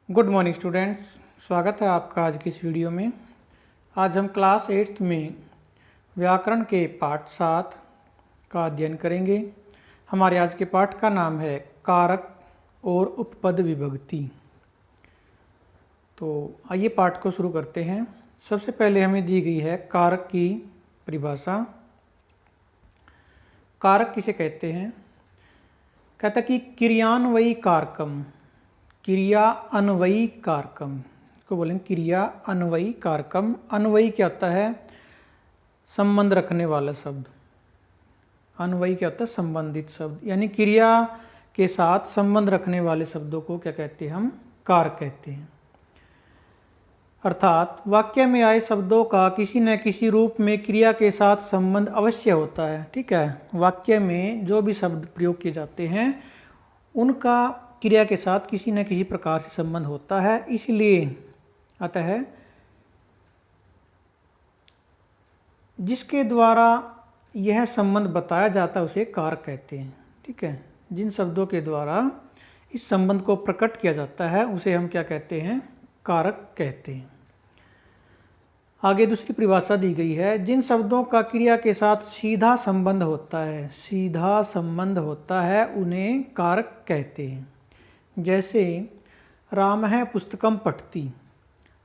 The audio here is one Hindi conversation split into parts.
गुड मॉर्निंग स्टूडेंट्स, स्वागत है आपका आज की इस वीडियो में। आज हम क्लास 8th में व्याकरण के पाठ 7 का अध्ययन करेंगे। हमारे आज के पाठ का नाम है कारक और उपपद विभक्ति। तो आइए पाठ को शुरू करते हैं। सबसे पहले हमें दी गई है कारक की परिभाषा। कारक किसे कहते हैं? कहता कि क्रियान्वयी कारकम, क्रिया अन्वयी कारकम को बोलेंगे क्रिया अन्वयी कारकम। अन्वयी क्या होता है? संबंध रखने वाला शब्द। अन्वयी क्या होता है? संबंधित शब्द, यानी क्रिया के साथ संबंध रखने वाले शब्दों को क्या कहते हैं? हम कारक कहते हैं। अर्थात वाक्य में आए शब्दों का किसी न किसी रूप में क्रिया के साथ संबंध अवश्य होता है। ठीक है, वाक्य में जो भी शब्द प्रयोग किए जाते हैं उनका क्रिया के साथ किसी न किसी प्रकार से संबंध होता है, इसलिए अतः जिसके द्वारा यह संबंध बताया जाता है उसे कारक कहते हैं। ठीक है, जिन शब्दों के द्वारा इस संबंध को प्रकट किया जाता है उसे हम क्या कहते हैं? कारक कहते हैं। आगे दूसरी परिभाषा दी गई है, जिन शब्दों का क्रिया के साथ सीधा संबंध होता है, सीधा संबंध होता है, उन्हें कारक कहते हैं। जैसे राम है पुस्तकम पठती,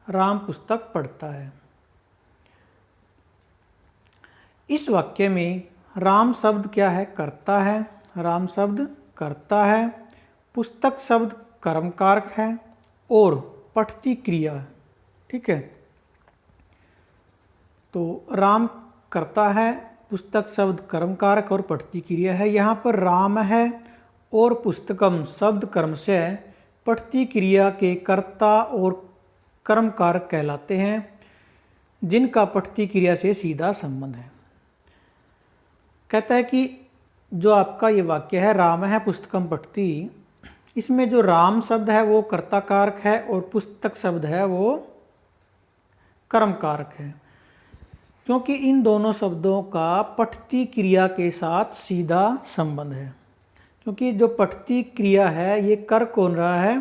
राम पुस्तक पढ़ता है। इस वाक्य में राम शब्द क्या है? करता है, राम शब्द करता है, पुस्तक शब्द कर्म कारक है और पठती क्रिया है। ठीक है, तो राम करता है, पुस्तक शब्द कर्म कारक और पठती क्रिया है। यहाँ पर राम है और पुस्तकम शब्द कर्म से पठती क्रिया के कर्ता और कर्म कारक कहलाते हैं, जिनका पठती क्रिया से सीधा संबंध है। कहता है कि जो आपका ये वाक्य है राम है पुस्तकम पठती, इसमें जो राम शब्द है वो कर्ता कारक है और पुस्तक शब्द है वो कर्म कारक है, क्योंकि इन दोनों शब्दों का पठती क्रिया के साथ सीधा संबंध है। क्योंकि जो पठती क्रिया है ये कर कौन रहा है?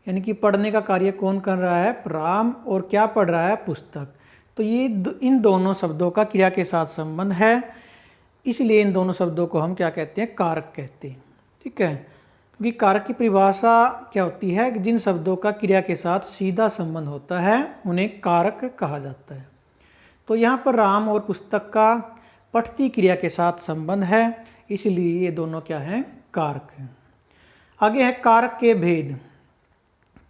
यानी कि पढ़ने का कार्य कौन कर रहा है? राम। और क्या पढ़ रहा है? पुस्तक। तो ये इन दोनों शब्दों का क्रिया के साथ संबंध है, इसलिए इन दोनों शब्दों को हम क्या कहते हैं? कारक कहते हैं। ठीक है, क्योंकि कारक की परिभाषा क्या होती है? जिन शब्दों का क्रिया के साथ सीधा संबंध होता है उन्हें कारक कहा जाता है। तो यहाँ पर राम और पुस्तक का पठती क्रिया के साथ संबंध है, इसलिए ये दोनों क्या हैं? कारक हैं। आगे है कारक के भेद।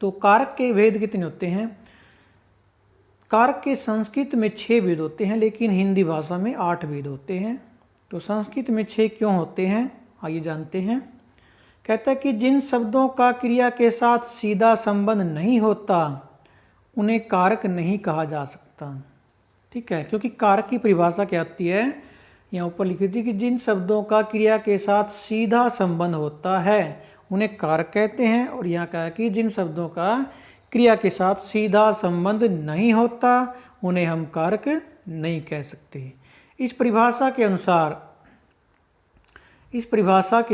तो कारक के भेद कितने होते हैं? कारक के संस्कृत में 6 भेद होते हैं, लेकिन हिंदी भाषा में 8 भेद होते हैं। तो संस्कृत में 6 क्यों होते हैं, आइए जानते हैं। कहता है कि जिन शब्दों का क्रिया के साथ सीधा संबंध नहीं होता उन्हें कारक नहीं कहा जा सकता। ठीक है, क्योंकि कारक की परिभाषा क्या होती है? यहाँ ऊपर लिखी थी कि जिन शब्दों का क्रिया के साथ सीधा संबंध होता है उन्हें कारक कहते हैं, और यहाँ कहा कि जिन शब्दों का क्रिया के साथ सीधा संबंध नहीं होता उन्हें हम कारक नहीं कह सकते। इस परिभाषा के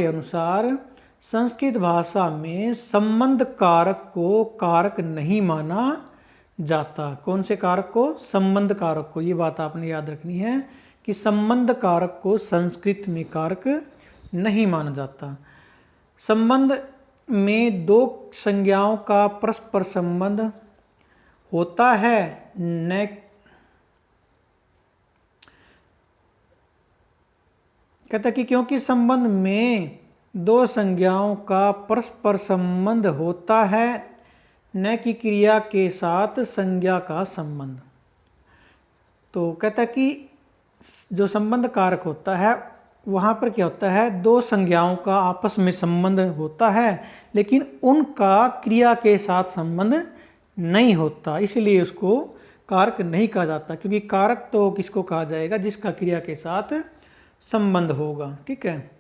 अनुसार संस्कृत भाषा में संबंध कारक को कारक नहीं माना जाता। कौन से कारक को? संबंध कारक को। ये बात आपने याद रखनी है कि संबंध कारक को संस्कृत में कारक नहीं माना जाता। संबंध में दो संज्ञाओं का परस्पर संबंध होता है, न कहता कि क्योंकि संबंध में दो संज्ञाओं का परस्पर संबंध होता है, न कि क्रिया के साथ संज्ञा का संबंध। तो कहता कि जो संबंध कारक होता है वहाँ पर क्या होता है? दो संज्ञाओं का आपस में संबंध होता है, लेकिन उनका क्रिया के साथ संबंध नहीं होता, इसलिए उसको कारक नहीं कहा जाता। क्योंकि कारक तो किसको कहा जाएगा? जिसका क्रिया के साथ संबंध होगा। ठीक है,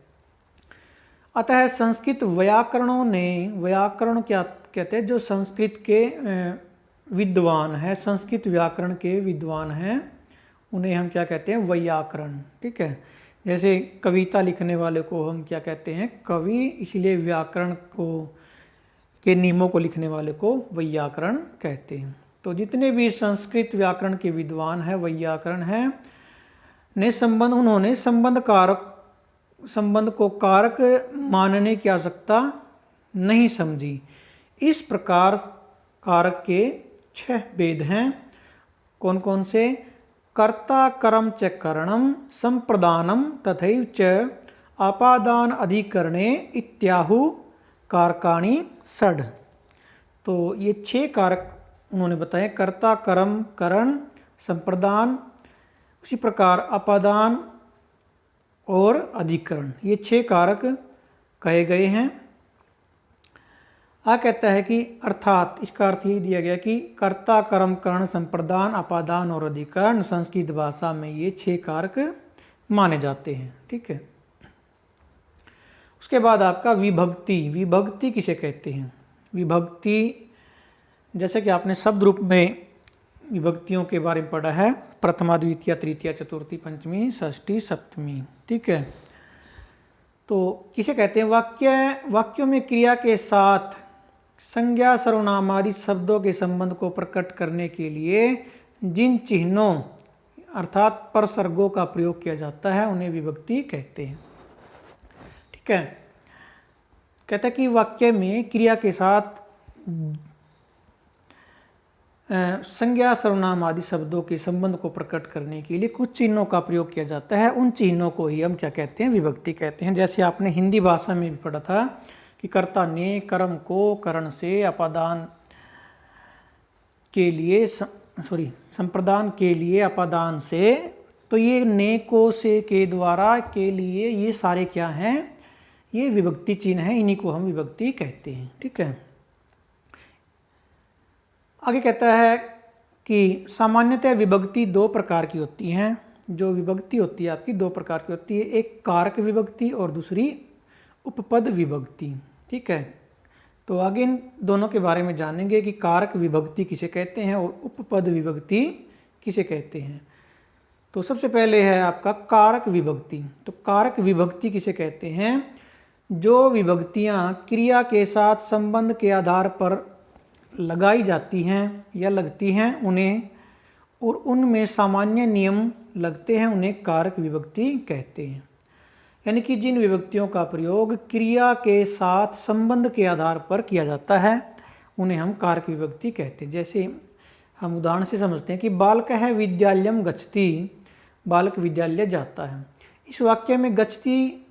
अतः संस्कृत व्याकरणों ने, व्याकरण क्या कहते हैं? जो संस्कृत के विद्वान हैं, संस्कृत व्याकरण के विद्वान हैं, उन्हें हम क्या कहते हैं? वैयाकरण। ठीक है, जैसे कविता लिखने वाले को हम क्या कहते हैं? कवि। इसलिए व्याकरण को के नियमों को लिखने वाले को वैयाकरण कहते हैं। तो जितने भी संस्कृत व्याकरण के विद्वान हैं, वैयाकरण हैं, उन्होंने संबंध को कारक मानने की आवश्यकता नहीं समझी। इस प्रकार कारक के 6 भेद हैं। कौन कौन से? कर्ता कर्म च करणम संप्रदानम तथैव च आपादान अधिकरणे इत्याहु कारकाणि षड। तो ये 6 कारक उन्होंने बताए, कर्ता कर्म करण संप्रदान, उसी प्रकार अपादान और अधिकरण, ये 6 कारक कहे गए हैं। कहता है कि अर्थात इसका अर्थ ये दिया गया कि कर्ता कर्म करण संप्रदान अपादान और अधिकरण संस्कृत भाषा में ये 6 कारक माने जाते हैं। ठीक है। उसके बाद आपका विभक्ति। विभक्ति किसे कहते हैं? विभक्ति, जैसे कि आपने शब्द रूप में विभक्तियों के बारे में पढ़ा है, प्रथमा द्वितीय तृतीया चतुर्थी पंचमी षष्ठी सप्तमी। ठीक है। तो किसे कहते हैं? वाक्यों में क्रिया के साथ संज्ञा सर्वनाम आदि शब्दों के संबंध को प्रकट करने के लिए जिन चिन्हों अर्थात परसर्गों का प्रयोग किया जाता है उन्हें विभक्ति कहते हैं। ठीक है। कहता है कि वाक्य में क्रिया के साथ संज्ञा सर्वनाम आदि शब्दों के संबंध को प्रकट करने के लिए कुछ चिन्हों का प्रयोग किया जाता है। उन चिन्हों को ही हम क्या कहते हैं? विभक्ति कहते हैं। जैसे आपने हिंदी भाषा में भी पढ़ा था कि कर्ता ने कर्म को करण से अपादान के लिए संप्रदान के लिए अपादान से, तो ये ने को से के द्वारा के लिए, ये सारे क्या हैं? ये विभक्ति चिन्ह हैं, इन्हीं को हम विभक्ति कहते हैं। ठीक है। आगे कहता है कि सामान्यतः विभक्ति 2 प्रकार की होती हैं। जो विभक्ति होती है आपकी 2 प्रकार की होती है, एक कारक विभक्ति और दूसरी उपपद विभक्ति। ठीक है। तो आगे इन दोनों के बारे में जानेंगे कि कारक विभक्ति किसे कहते हैं और उपपद विभक्ति किसे कहते हैं। तो सबसे पहले है आपका कारक विभक्ति। तो कारक विभक्ति किसे कहते हैं? जो विभक्तियां क्रिया के साथ संबंध के आधार पर लगाई जाती हैं या लगती हैं उन्हें, और उनमें सामान्य नियम लगते हैं, उन्हें कारक विभक्ति कहते हैं। यानी कि जिन विभक्तियों का प्रयोग क्रिया के साथ संबंध के आधार पर किया जाता है उन्हें हम कारक विभक्ति कहते हैं। जैसे हम उदाहरण से समझते हैं कि बालकः विद्यालयम गच्छति, बालक विद्यालय जाता है। इस वाक्य में गच्छति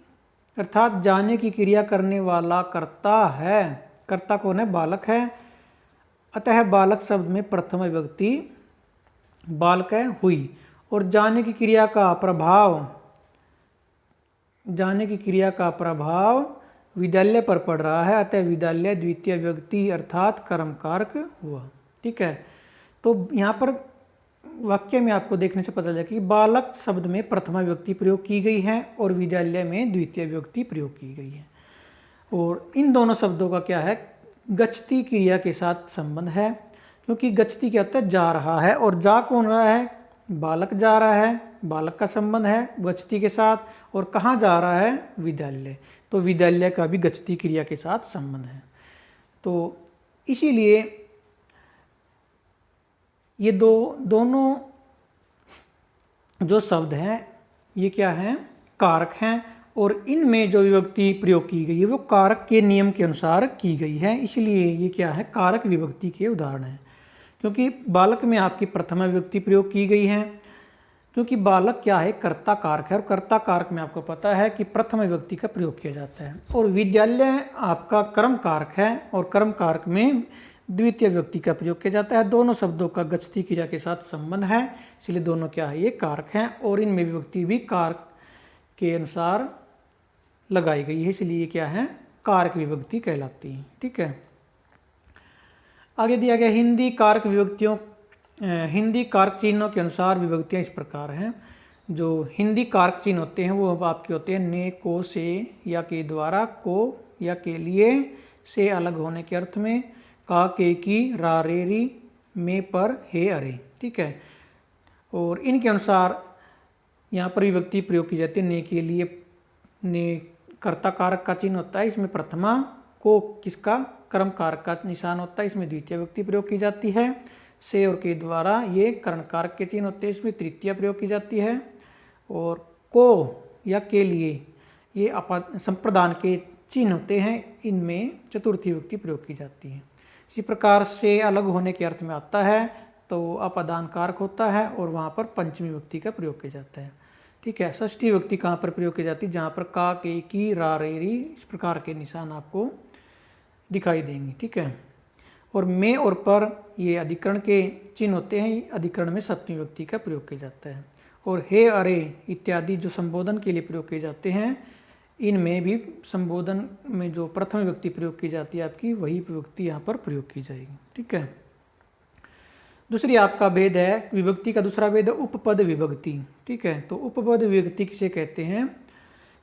अर्थात जाने की क्रिया करने वाला कर्ता है। कर्ता कौन है? बालक है। अतः बालक शब्द में प्रथम विभक्ति बालक हुई, और जाने की क्रिया का प्रभाव विद्यालय पर पड़ रहा है, अतः विद्यालय द्वितीय विभक्ति अर्थात कर्म कारक हुआ। ठीक है। तो यहाँ पर वाक्य में आपको देखने से पता चला कि बालक शब्द में प्रथमा विभक्ति प्रयोग की गई है और विद्यालय में द्वितीय विभक्ति प्रयोग की गई है। और इन दोनों शब्दों का क्या है? गच्छति क्रिया के साथ संबंध है, क्योंकि गच्छति क्या होता है? जा रहा है, और जा कौन रहा है? बालक जा रहा है, बालक का संबंध है गच्छति के साथ। और कहाँ जा रहा है? विद्यालय। तो विद्यालय का भी गच्छति क्रिया के साथ संबंध है। तो इसीलिए ये दोनों जो शब्द हैं ये क्या हैं? कारक हैं, और इनमें जो विभक्ति प्रयोग की गई है वो कारक के नियम के अनुसार की गई है। इसलिए ये क्या है? कारक विभक्ति के उदाहरण हैं। क्योंकि बालक में आपकी प्रथमा विभक्ति प्रयोग की गई है, क्योंकि बालक क्या है? कर्ता कारक है, और कर्ता कारक में आपको पता है कि प्रथम विभक्ति का प्रयोग किया जाता है। और विद्यालय आपका कर्म कारक है, और कर्म कारक में द्वितीय विभक्ति का प्रयोग किया जाता है। दोनों शब्दों का गच्छति क्रिया के साथ संबंध है, इसलिए दोनों क्या है? ये कारक हैं, और इनमें विभक्ति भी कारक के अनुसार लगाई गई है, इसलिए ये क्या है? कारक विभक्ति कहलाती है। ठीक है। आगे दिया गया हिंदी कारक विभक्तियों, हिंदी कारक चिन्हों के अनुसार विभक्तियां इस प्रकार हैं। जो हिंदी कारक चिन्ह होते हैं वो आपके होते हैं ने, को, से या के द्वारा, को या के लिए, से अलग होने के अर्थ में, का, के, की, रा, रे, री, में, पर, हे, अरे। ठीक है। और इनके अनुसार यहाँ पर विभक्ति प्रयोग की जाती है। ने के लिए ने कर्ता कारक का चिन्ह होता है, इसमें प्रथमा, को किसका? कर्म कारक का निशान होता है, इसमें द्वितीय विभक्ति प्रयोग की जाती है। से और के द्वारा ये कर्ण कारक के चिन्ह होते हैं, इसमें तृतीया प्रयोग की जाती है। और को या के लिए ये संप्रदान के चिन्ह होते हैं, इनमें चतुर्थी विभक्ति प्रयोग की जाती है। इसी प्रकार से अलग होने के अर्थ में आता है तो अपादान कारक होता है और वहाँ पर पंचमी विभक्ति का प्रयोग किया जाता है। ठीक है। षष्ठी विभक्ति कहाँ पर प्रयोग की जाती है? जहाँ पर का, के, की, रा, रे, री इस प्रकार के निशान आपको दिखाई देंगे। ठीक है। और में और पर ये अधिकरण के चिन्ह होते हैं, अधिकरण में सप्तमी विभक्ति का प्रयोग किया जाता है। और हे, अरे इत्यादि जो संबोधन के लिए प्रयोग किए जाते हैं, इनमें भी संबोधन में जो प्रथम विभक्ति प्रयोग की जाती है आपकी, वही विभक्ति यहाँ पर प्रयोग की जाएगी। ठीक है। दूसरी आपका भेद है, विभक्ति का दूसरा भेद है उपपद विभक्ति। ठीक है। तो उपपद विभक्ति किसे कहते हैं?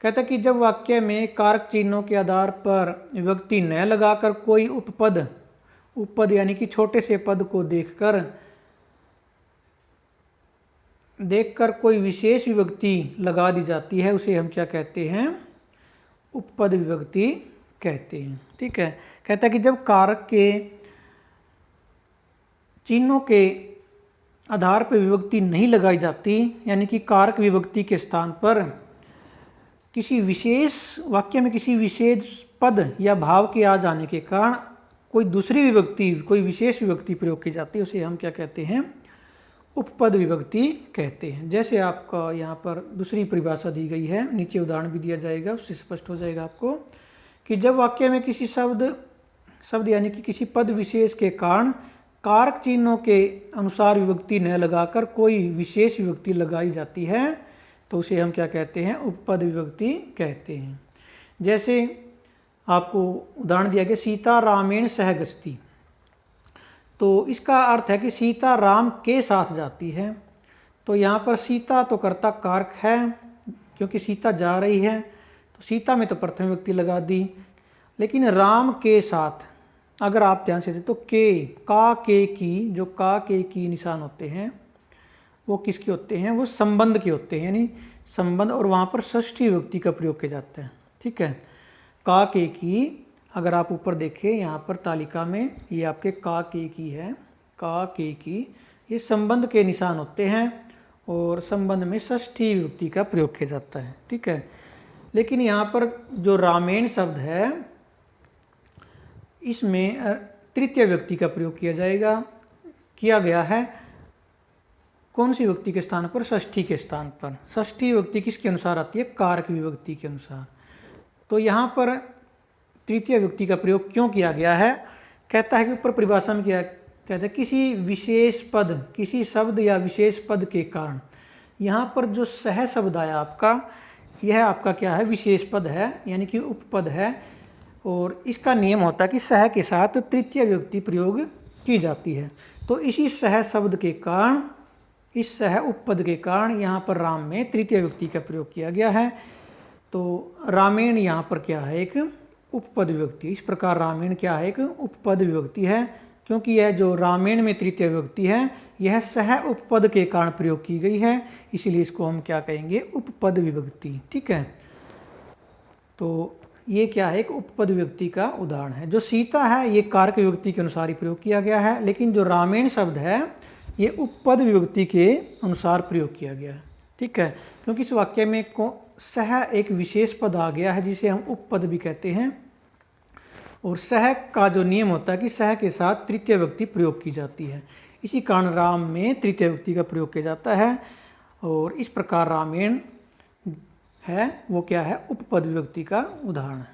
कहता है कि जब वाक्य में कारक चिन्हों के आधार पर विभक्ति न लगाकर कोई उपपद यानी कि छोटे से पद को देखकर कोई विशेष विभक्ति लगा दी जाती है, उसे हम क्या कहते हैं? उपपद विभक्ति कहते हैं। ठीक है। कहता है कि जब कारक के चिन्हों के आधार पर विभक्ति नहीं लगाई जाती, यानी कि कारक विभक्ति के स्थान पर किसी विशेष वाक्य में किसी विशेष पद या भाव के आ जाने के कारण कोई दूसरी विभक्ति, कोई विशेष विभक्ति प्रयोग की जाती है, उसे हम क्या कहते हैं? उपपद विभक्ति कहते हैं। जैसे आपका यहाँ पर दूसरी परिभाषा दी गई है, नीचे उदाहरण भी दिया जाएगा, उससे स्पष्ट हो जाएगा आपको कि जब वाक्य में किसी शब्द यानी कि किसी पद विशेष के कारण कारक चिन्हों के अनुसार विभक्ति न लगाकर कोई विशेष विभक्ति लगाई जाती है, तो उसे हम क्या कहते हैं? उपपद विभक्ति कहते हैं। जैसे आपको उदाहरण दिया गया, सीता रामेण सह गच्छति। तो इसका अर्थ है कि सीता राम के साथ जाती है। तो यहाँ पर सीता तो कर्ता कारक है, क्योंकि सीता जा रही है, तो सीता में तो प्रथम विभक्ति लगा दी। लेकिन राम के साथ अगर आप ध्यान से देखें तो का, के, की, जो का, के, की निशान होते हैं वो किसके होते हैं? वो संबंध के होते हैं, यानी संबंध, और वहाँ पर षष्ठी विभक्ति का प्रयोग किया जाता है। ठीक है। का, के, की, अगर आप ऊपर देखें यहाँ पर तालिका में, ये आपके का, के, की है, का, के, की, ये संबंध के निशान होते हैं और संबंध में षष्ठी विभक्ति का प्रयोग किया जाता है। ठीक है। लेकिन यहाँ पर जो रामेण शब्द है, इसमें तृतीय विभक्ति का प्रयोग किया गया है। कौन सी विभक्ति के स्थान पर? षष्ठी के स्थान पर। षष्ठी विभक्ति किसके अनुसार आती है? कारक विभक्ति के अनुसार। तो यहाँ पर तृतीय विभक्ति का प्रयोग क्यों किया गया है? कहता है कि ऊपर परिभाषा में क्या कहता है? किसी विशेष पद, किसी शब्द या विशेष पद के कारण। यहाँ पर जो सह शब्द आया आपका, यह आपका क्या है? विशेष पद है, यानी कि उपपद है। और इसका नियम होता है कि सह के साथ तृतीय विभक्ति प्रयोग की जाती है। तो इसी सह शब्द के कारण, इस सह उपपद के कारण यहाँ पर राम में तृतीय विभक्ति का प्रयोग किया गया है। तो रामेण यहाँ पर क्या है? एक उपपद विभक्ति। इस प्रकार रामेण क्या है? एक उपपद विभक्ति है, क्योंकि यह जो रामेण में तृतीय विभक्ति है, यह सह उपपद के कारण प्रयोग की गई है, इसलिए इसको हम क्या कहेंगे? उपपद विभक्ति। ठीक है। तो ये क्या है? एक उपपद विभक्ति का उदाहरण है। जो सीता है ये कारक विभक्ति के अनुसार ही प्रयोग किया गया है, लेकिन जो रामेण शब्द है ये उपपद विभक्ति के अनुसार प्रयोग किया गया है। ठीक है। क्योंकि इस वाक्य में सह एक विशेष पद आ गया है, जिसे हम उपपद भी कहते हैं। और सह का जो नियम होता है कि सह के साथ तृतीय विभक्ति प्रयोग की जाती है, इसी कारण राम में तृतीय विभक्ति का प्रयोग किया जाता है। और इस प्रकार रामेण है वो क्या है? उपपद विभक्ति का उदाहरण है।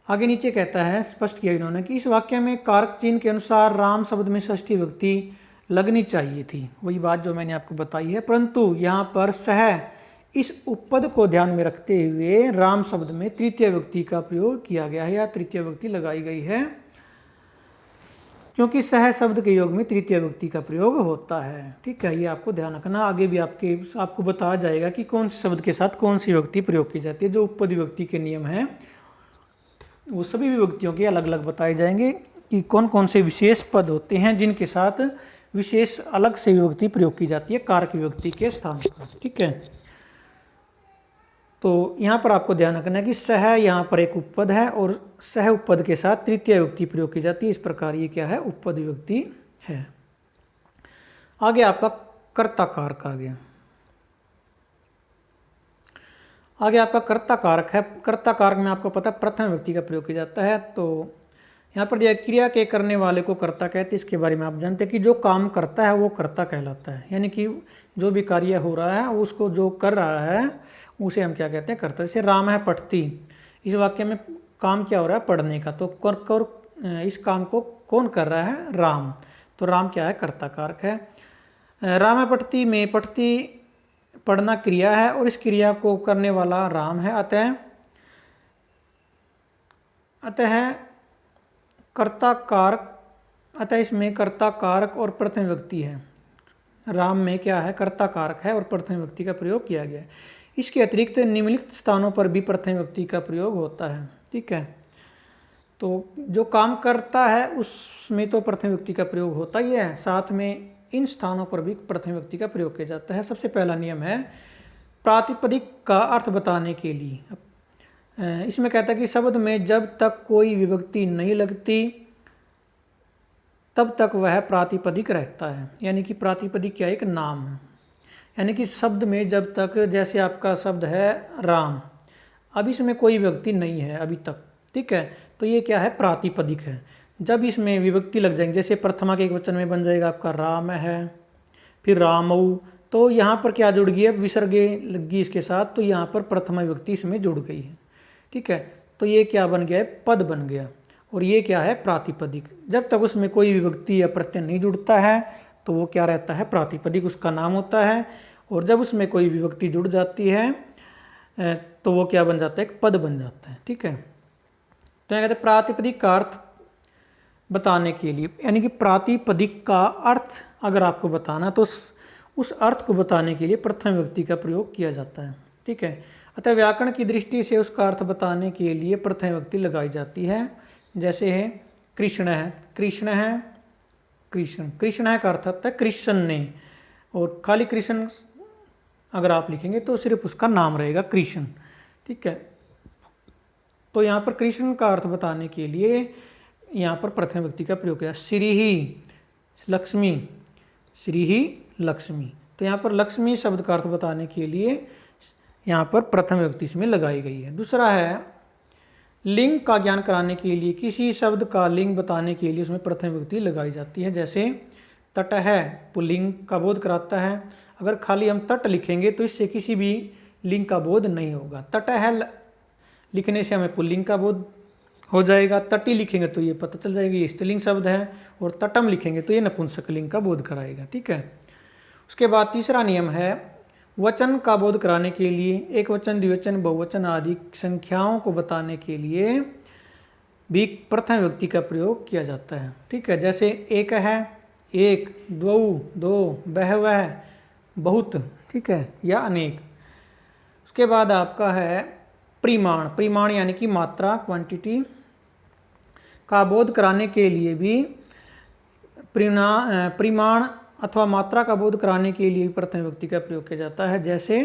आगे नीचे कहता है, स्पष्ट किया इन्होंने कि इस वाक्य में कारक चिन्ह के अनुसार राम शब्द में षष्ठी विभक्ति लगनी चाहिए थी, वही बात जो मैंने आपको बताई है। परंतु यहाँ पर सह इस उपपद को ध्यान में रखते हुए राम शब्द में तृतीय विभक्ति का प्रयोग किया गया है या तृतीय विभक्ति लगाई गई है, क्योंकि सह शब्द के योग में तृतीय विभक्ति का प्रयोग होता है। ठीक है। ये आपको ध्यान रखना। आगे भी आपको बताया जाएगा कि कौन से शब्द के साथ कौन सी विभक्ति प्रयोग की जाती है। जो उपपद विभक्ति के नियम हैं वो सभी विभक्तियों के अलग अलग बताए जाएंगे कि कौन कौन से विशेष पद होते हैं जिनके साथ विशेष अलग से विभक्ति प्रयोग की जाती है कारक विभक्ति के स्थान पर। ठीक है। तो यहाँ पर आपको ध्यान रखना है कि सह यहाँ पर एक उपपद है और सह उपपद के साथ तृतीय विभक्ति प्रयोग की जाती है। इस प्रकार ये क्या है, उपपद विभक्ति है। आगे आपका कर्ता कारक आ गया। आगे आपका कर्ता कारक है। कर्ता कारक में आपको पता है प्रथम विभक्ति का प्रयोग किया जाता है। तो यहाँ पर दिया क्रिया के करने वाले को कर्ता कहते हैं। इसके बारे में आप जानते हैं कि जो काम करता है वो कर्ता कहलाता है, यानी कि जो भी कार्य हो रहा है उसको जो कर रहा है उसे हम क्या कहते हैं, कर्ता। जैसे राम है पठती, इस वाक्य में काम क्या हो रहा है, पढ़ने का, तो इस काम को कौन कर रहा है, राम। तो राम क्या है, कर्ता कारक है। राम है पठती में पठती पढ़ना क्रिया है और इस क्रिया को करने वाला राम है, अतः कर्ता कारक, अतः इसमें कर्ता कारक और प्रथम विभक्ति है। राम में क्या है, कर्ता कारक है और प्रथम विभक्ति का प्रयोग किया गया है। इसके अतिरिक्त निम्नलिखित स्थानों पर भी प्रथम विभक्ति का प्रयोग होता है। ठीक है, तो जो काम करता है उसमें तो प्रथम विभक्ति का प्रयोग होता ही है, साथ में इन स्थानों पर भी प्रथम विभक्ति का प्रयोग किया जाता है। सबसे पहला नियम है प्रातिपदिक का अर्थ बताने के लिए। इसमें कहता है कि शब्द में जब तक कोई विभक्ति नहीं लगती तब तक वह प्रातिपदिक रहता है। यानी कि प्रातिपदिक क्या, एक नाम है। यानी कि शब्द में जब तक, जैसे आपका शब्द है राम, अब इसमें कोई विभक्ति नहीं है अभी तक, ठीक है, तो ये क्या है, प्रातिपदिक है। जब इसमें विभक्ति लग जाएंगे, जैसे प्रथमा के एक वचन में बन जाएगा आपका राम है, फिर रामऊ, तो यहाँ पर क्या जुड़ गई है, विसर्गे लग गई इसके साथ, तो यहाँ पर प्रथमा विभक्ति इसमें जुड़ गई है। ठीक है, तो ये क्या बन गया है, पद बन गया, और ये क्या है, प्रातिपदिक। जब तक उसमें कोई विभक्ति या प्रत्यय नहीं जुड़ता है तो वो क्या रहता है, प्रातिपदिक उसका नाम होता है। और जब उसमें कोई विभक्ति जुड़ जाती है तो वो क्या बन जाता है, एक पद बन जाता है। ठीक है, तो यहाँ कहते हैं प्रातिपदिक का अर्थ बताने के लिए, यानी कि प्रातिपदिक का अर्थ अगर आपको बताना तो उस अर्थ को बताने के लिए प्रथम विभक्ति का प्रयोग किया जाता है। ठीक है, अतः व्याकरण की दृष्टि से उसका अर्थ बताने के लिए प्रथम विभक्ति लगाई जाती है। जैसे है कृष्ण है, कृष्ण है, कृष्ण, कृष्ण है का अर्थ होता है कृष्ण ने, और खाली कृष्ण अगर आप लिखेंगे तो सिर्फ उसका नाम रहेगा कृष्ण। ठीक है, तो यहाँ पर कृष्ण का अर्थ बताने के लिए यहाँ पर प्रथम विभक्ति का प्रयोग किया। श्री ही लक्ष्मी, श्री ही लक्ष्मी, तो यहाँ पर लक्ष्मी शब्द का अर्थ बताने के लिए यहाँ पर प्रथम विभक्ति इसमें लगाई गई है। दूसरा है लिंग का ज्ञान कराने के लिए, किसी शब्द का लिंग बताने के लिए उसमें प्रथम विभक्ति लगाई जाती है। जैसे तट है, पुल्लिंग का बोध कराता है। अगर खाली हम तट लिखेंगे तो इससे किसी भी लिंग का बोध नहीं होगा। तट है लिखने से हमें पुल्लिंग का बोध हो जाएगा, तटी लिखेंगे तो ये पता चल जाएगा ये स्त्रीलिंग शब्द है, और तटम लिखेंगे तो ये नपुंसक लिंग का बोध कराएगा। ठीक है, उसके बाद तीसरा नियम है वचन का बोध कराने के लिए, एक वचन, द्विवचन, बहुवचन आदि संख्याओं को बताने के लिए भी प्रथम विभक्ति का प्रयोग किया जाता है। ठीक है, जैसे एक है, एक, द्वौ, दो, बहवह, बहुत, ठीक है, या अनेक। उसके बाद आपका है परिमाण, परिमाण यानी कि मात्रा, क्वांटिटी का बोध कराने के लिए भी परिमाण अथवा मात्रा का बोध कराने के लिए प्रथम विभक्ति का प्रयोग किया जाता है। जैसे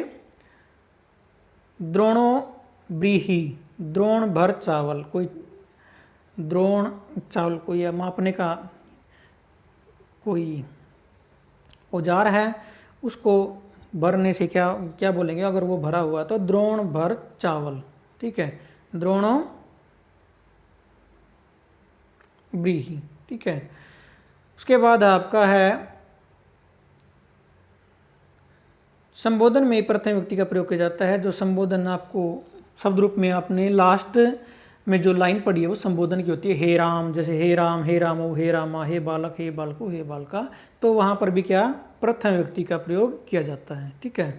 द्रोणो ब्रीही, द्रोण भर चावल, कोई द्रोण चावल को या मापने का कोई औजार है, उसको भरने से क्या क्या बोलेंगे, अगर वो भरा हुआ तो द्रोण भर चावल। ठीक है, द्रोणो ब्रीही। ठीक है, उसके बाद आपका है संबोधन में प्रथम विभक्ति का प्रयोग किया जाता है। जो संबोधन आपको शब्द रूप में आपने लास्ट में जो लाइन पढ़ी है वो संबोधन की होती है। हे राम, जैसे हे राम, हे रामो, हे रामा, हे बालक, हे बालको, हे बालका, तो वहां पर भी क्या प्रथम विभक्ति का प्रयोग किया जाता है। ठीक है,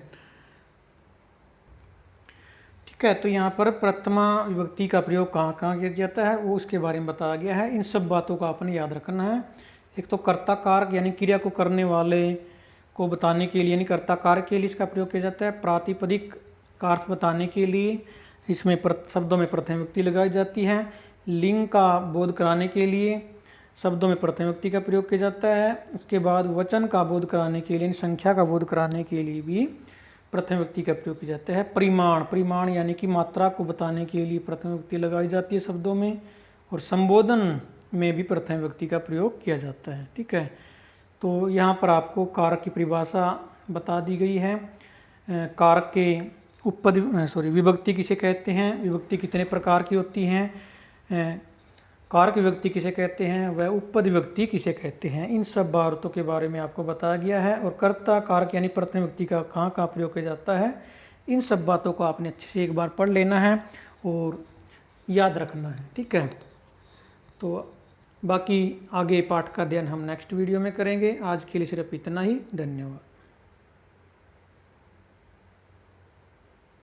ठीक है, तो यहाँ पर प्रथमा विभक्ति का प्रयोग कहाँ कहाँ किया जाता है वो उसके बारे में बताया गया है। इन सब बातों का आपने याद रखना है। एक तो कर्ता कारक यानी क्रिया को करने वाले को बताने के लिए, यानी कर्ता कारक के लिए इसका प्रयोग किया जाता है। प्रातिपदिक का अर्थ बताने के लिए इसमें शब्दों में प्रथम विभक्ति लगाई जाती है। लिंग का बोध कराने के लिए शब्दों में प्रथम विभक्ति का प्रयोग किया जाता है। उसके बाद वचन का बोध कराने के लिए, संख्या का बोध कराने के लिए भी प्रथम व्यक्ति का प्रयोग किया जाता है। परिमाण, परिमाण यानी कि मात्रा को बताने के लिए प्रथम व्यक्ति लगाई जाती है शब्दों में। और संबोधन में भी प्रथम व्यक्ति का प्रयोग किया जाता है। ठीक है, तो यहाँ पर आपको कारक की परिभाषा बता दी गई है। कारक के विभक्ति किसे कहते हैं, विभक्ति कितने प्रकार की होती हैं, कारक विभक्ति किसे कहते हैं, वह उपपद विभक्ति किसे कहते हैं, इन सब बातों के बारे में आपको बताया गया है। और कर्ता कारक यानी प्रथम व्यक्ति का कहाँ कहाँ प्रयोग किया जाता है, इन सब बातों को आपने अच्छे से एक बार पढ़ लेना है और याद रखना है। ठीक है, तो बाकी आगे पाठ का अध्ययन हम नेक्स्ट वीडियो में करेंगे। आज के लिए सिर्फ इतना ही। धन्यवाद।